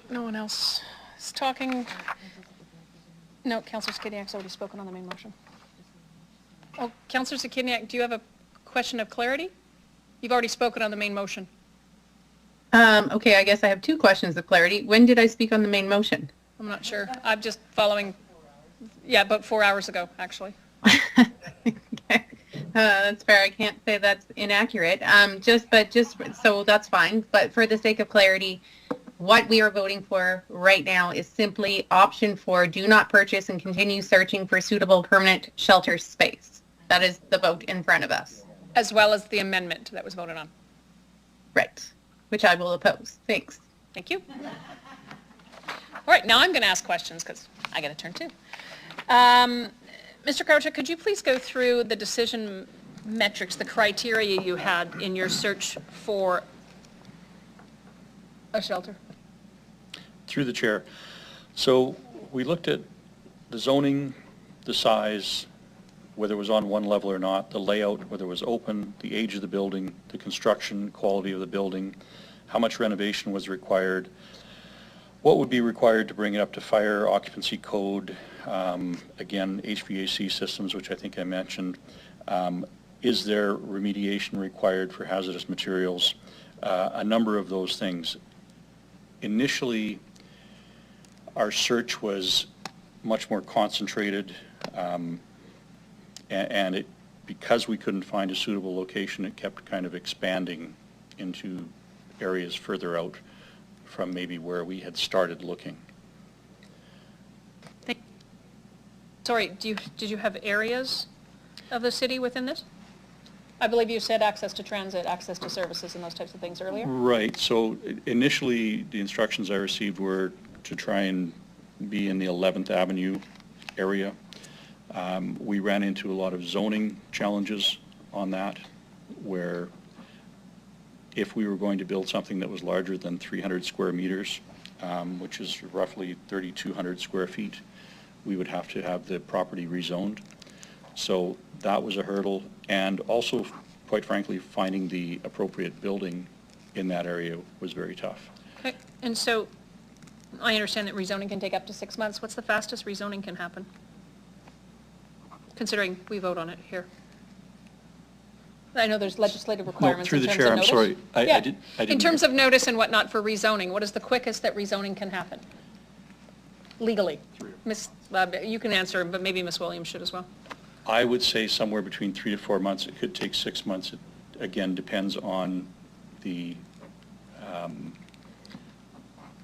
No one else is talking. No, Councillor Zachidniak's already spoken on the main motion. Oh, Councillor Zachidniak, do you have a question of clarity? You've already spoken on the main motion. Okay, I guess I have two questions of clarity. When did I speak on the main motion? I'm not sure. I'm just following, yeah, about 4 hours ago, actually. Okay. That's fair. I can't say that's inaccurate. So that's fine. But for the sake of clarity, what we are voting for right now is simply option 4, do not purchase and continue searching for suitable permanent shelter space. That is the vote in front of us. As well as the amendment that was voted on. Right. Which I will oppose. Thanks. Thank you. All right, now I'm going to ask questions because I get a turn too. Mr. Croucher, could you please go through the decision metrics, the criteria you had in your search for a shelter? Through the chair. So we looked at the zoning, the size, whether it was on one level or not, the layout, whether it was open, the age of the building, the construction quality of the building, how much renovation was required, what would be required to bring it up to fire occupancy code, again, HVAC systems, which I think I mentioned. Is there remediation required for hazardous materials? A number of those things. Initially, our search was much more concentrated, and because we couldn't find a suitable location, it kept kind of expanding into areas further out from maybe where we had started looking. Sorry, did you have areas of the city within this? I believe you said access to transit, access to services, and those types of things earlier. Right. So initially, the instructions I received were to try and be in the 11th Avenue area. We ran into a lot of zoning challenges on that, where if we were going to build something that was larger than 300 square meters, which is roughly 3,200 square feet, we would have to have the property rezoned. So that was a hurdle, and also, quite frankly, finding the appropriate building in that area was very tough. Okay. And so I understand that rezoning can take up to 6 months. What's the fastest rezoning can happen, considering we vote on it here? I know there's legislative requirements. No, through the chair, I'm sorry. I didn't in terms of notice and whatnot for rezoning, what is the quickest that rezoning can happen? Legally. Ms. You can answer, but maybe Ms. Williams should as well. I would say somewhere between 3 to 4 months. It could take 6 months. It, again, depends on the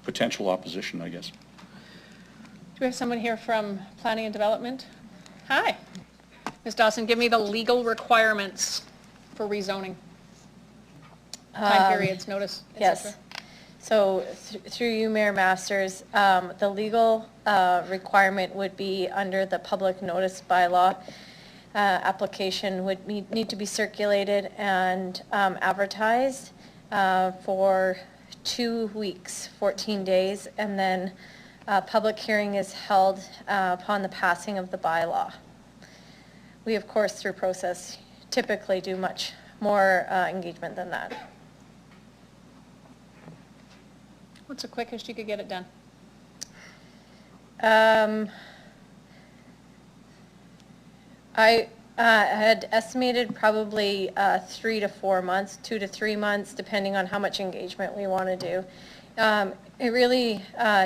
potential opposition, I guess. Do we have someone here from Planning and Development? Hi. Ms. Dawson, give me the legal requirements for rezoning. Time periods, notice, et yes. cetera. So through you, Mayor Masters, the legal requirement would be under the public notice bylaw. Application would need to be circulated and advertised for 2 weeks, 14 days, and then a public hearing is held upon the passing of the bylaw. We, of course, through process, typically do much more engagement than that. What's the quickest you could get it done? I had estimated probably 3 to 4 months, 2 to 3 months, depending on how much engagement we want to do. It really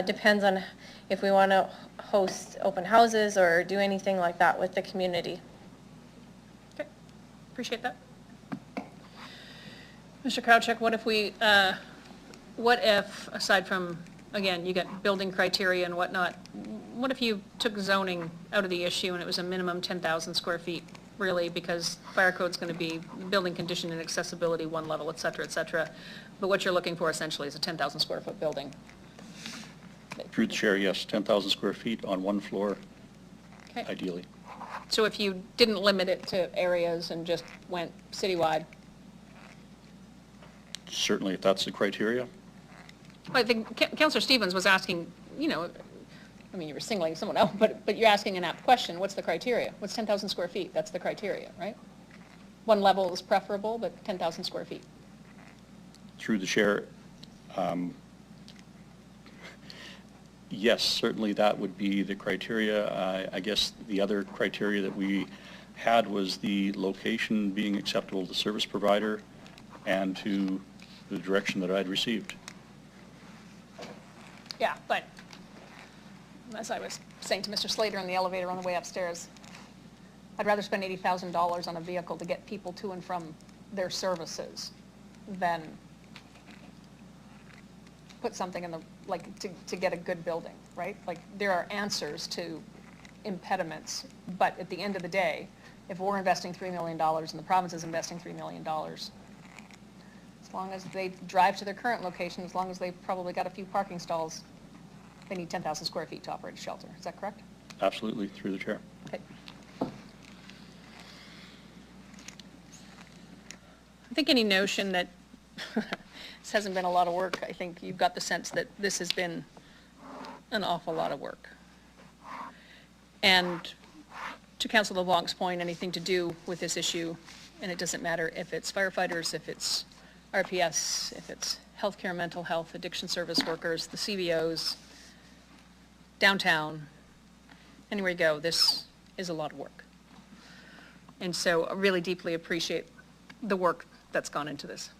depends on if we want to host open houses or do anything like that with the community. Okay, appreciate that. Mr. Krawczyk, what if, aside from, again, you got building criteria and whatnot, what if you took zoning out of the issue and it was a minimum 10,000 square feet, really, because fire code's going to be building condition and accessibility, one level, et cetera, but what you're looking for essentially is a 10,000 square foot building? Through the chair, yes, 10,000 square feet on one floor, Okay. ideally. So if you didn't limit it to areas and just went citywide? Certainly, if that's the criteria. I think Councillor Stevens was asking, you know, I mean, you were singling someone else, but you're asking an apt question. What's the criteria? What's 10,000 square feet? That's the criteria, right? One level is preferable, but 10,000 square feet. Through the chair, Yes, certainly that would be the criteria. I guess the other criteria that we had was the location being acceptable to the service provider and to the direction that I'd received. Yeah, but as I was saying to Mr. Slater in the elevator on the way upstairs, I'd rather spend $80,000 on a vehicle to get people to and from their services than put something in the, like, to get a good building, right? Like, there are answers to impediments, but at the end of the day, if we're investing $3 million and the province is investing $3 million, as long as they drive to their current location, as long as they've probably got a few parking stalls, they need 10,000 square feet to operate a shelter. Is that correct? Absolutely, through the chair. Okay. I think any notion that this hasn't been a lot of work, I think you've got the sense that this has been an awful lot of work. And to Councillor LeBlanc's point, anything to do with this issue, and it doesn't matter if it's firefighters, if it's RPS, if it's healthcare, mental health, addiction service workers, the CBOs, downtown, anywhere you go, this is a lot of work. And so I really deeply appreciate the work that's gone into this.